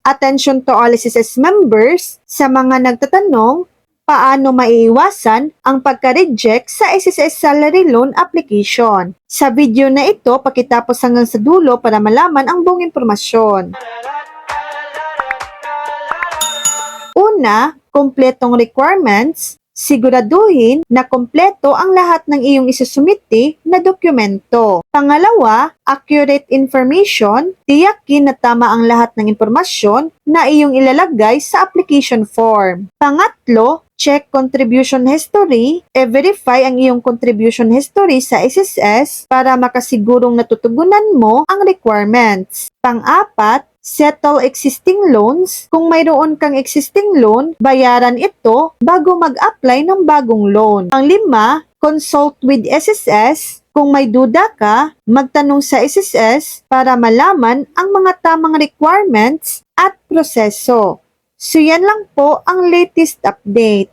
Attention to all SSS members, sa mga nagtatanong, paano maiiwasan ang pagka-reject sa SSS Salary Loan Application. Sa video na ito, pakitapos hanggang sa dulo para malaman ang buong impormasyon. Una, kumpletong requirements. Siguraduhin na kumpleto ang lahat ng iyong isusumite na dokumento. Pangalawa, accurate information. Tiyakin na tama ang lahat ng impormasyon na iyong ilalagay sa application form. Pangatlo, check contribution history. E-verify ang iyong contribution history sa SSS para makasigurong natutugunan mo ang requirements. Pang-apat, settle existing loans. Kung mayroon kang existing loan, bayaran ito bago mag-apply ng bagong loan. Pang-lima, consult with SSS. Kung may duda ka, magtanong sa SSS para malaman ang mga tamang requirements at proseso. So yan lang po ang latest update.